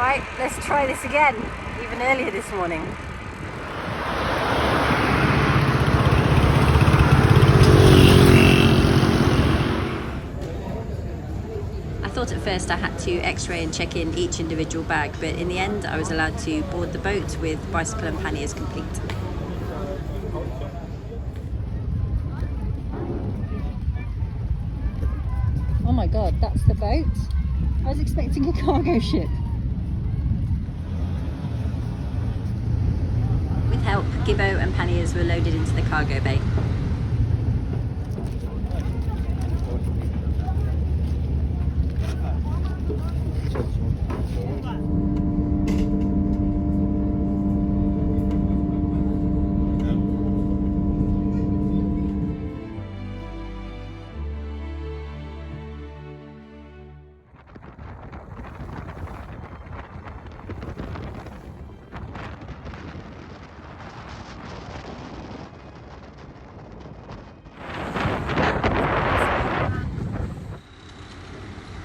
Right, let's try this again, even earlier this morning. I thought at first I had to x-ray and check in each individual bag, but in the end I was allowed to board the boat with bicycle and panniers complete. Oh my god, that's the boat? I was expecting a cargo ship. With help, Gibbo and panniers were loaded into the cargo bay.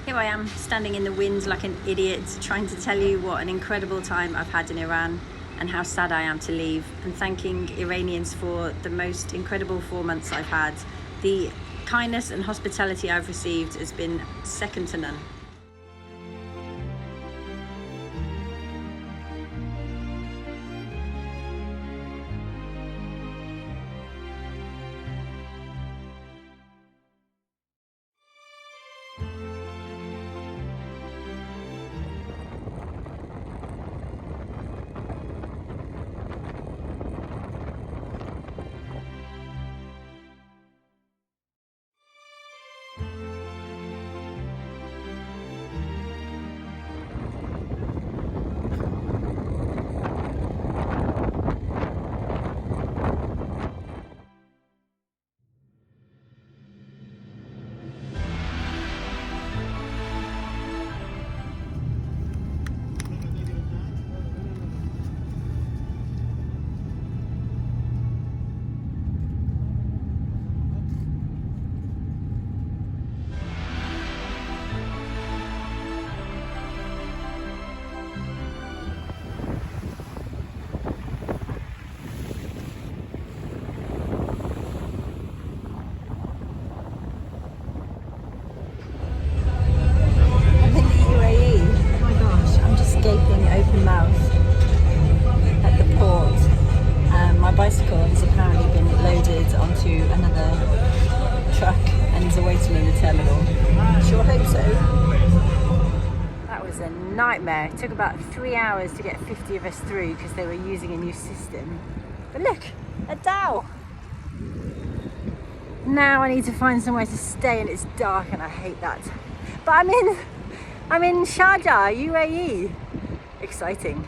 Here I am, standing in the wind like an idiot, trying to tell you what an incredible time I've had in Iran and how sad I am to leave, and thanking Iranians for the most incredible 4 months I've had. The kindness and hospitality I've received has been second to none. Open mouth at the port. My bicycle has apparently been loaded onto another truck and is awaiting in the terminal. Sure hope so. That was a nightmare. It took about 3 hours to get 50 of us through because they were using a new system. But look, a dhow. Now I need to find somewhere to stay and it's dark and I hate that. But I'm in Sharjah, UAE. Exciting.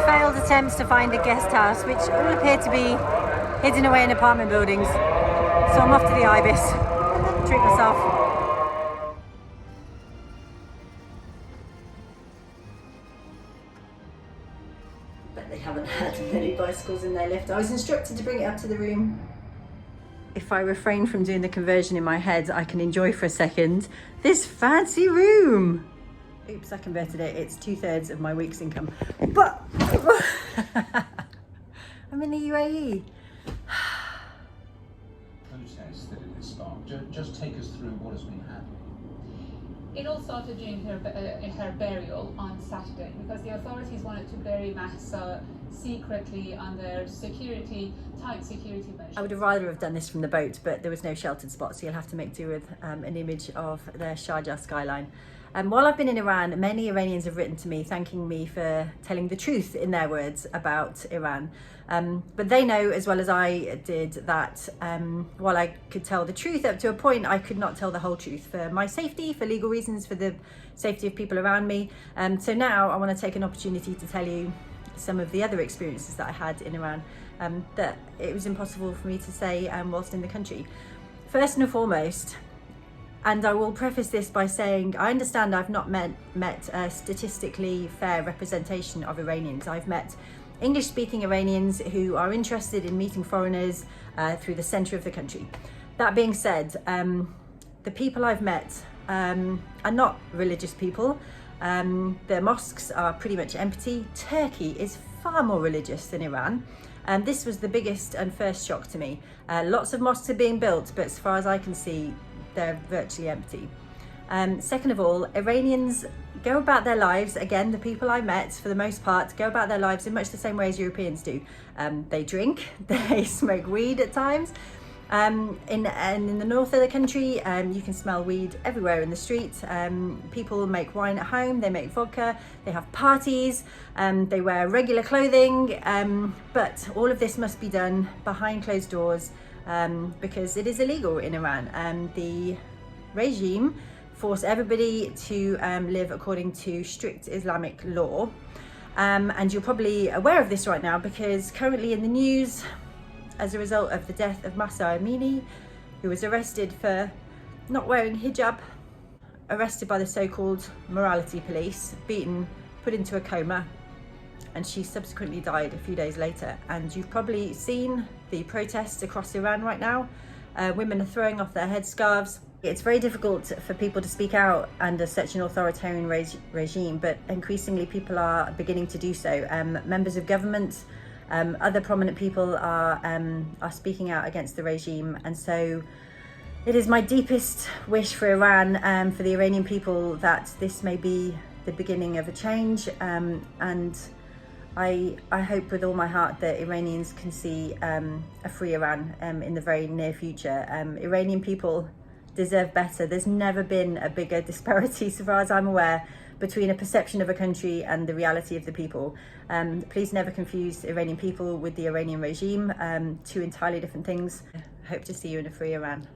Failed attempts to find a guest house, which all appear to be hidden away in apartment buildings. So I'm off to the Ibis. Treat myself. But they haven't had many bicycles in their lift. I was instructed to bring it up to the room. If I refrain from doing the conversion in my head, I can enjoy for a second this fancy room. Oops, I converted it. It's 2/3 of my week's income. But I'm in the UAE. Process that it has sparked. Just take us through what has been happening. It all started during her burial on Saturday because the authorities wanted to bury Mahsa secretly under tight security measures. I would have rather have done this from the boat, but there was no sheltered spot, so you'll have to make do with an image of the Sharjah skyline. While I've been in Iran, many Iranians have written to me thanking me for telling the truth, in their words, about Iran. But they know as well as I did that while I could tell the truth up to a point, I could not tell the whole truth for my safety, for legal reasons, for the safety of people around me. So now I want to take an opportunity to tell you some of the other experiences that I had in Iran that it was impossible for me to say whilst in the country. First and foremost, and I will preface this by saying, I understand I've not met a statistically fair representation of Iranians. I've met English-speaking Iranians who are interested in meeting foreigners through the centre of the country. That being said, the people I've met are not religious people. The mosques are pretty much empty. Turkey is far more religious than Iran. And this was the biggest and first shock to me. Lots of mosques are being built, but as far as I can see, they're virtually empty. Second of all, Iranians go about their lives, again, the people I met for the most part, go about their lives in much the same way as Europeans do. They drink, they smoke weed at times. In the north of the country, you can smell weed everywhere in the street. People make wine at home, they make vodka, they have parties, they wear regular clothing, but all of this must be done behind closed doors because it is illegal in Iran. The regime force everybody to live according to strict Islamic law. And you're probably aware of this right now because currently in the news, as a result of the death of Mahsa Amini, who was arrested for not wearing hijab, arrested by the so-called morality police, beaten, put into a coma, and she subsequently died a few days later. And you've probably seen the protests across Iran right now. Women are throwing off their headscarves. It's very difficult for people to speak out under such an authoritarian regime, but increasingly people are beginning to do so. Members of government, other prominent people are speaking out against the regime, and so it is my deepest wish for Iran, for the Iranian people, that this may be the beginning of a change, and I hope with all my heart that Iranians can see a free Iran in the very near future. Iranian people deserve better. There's never been a bigger disparity, so far as I'm aware, between a perception of a country and the reality of the people. Please never confuse Iranian people with the Iranian regime, two entirely different things. I hope to see you in a free Iran.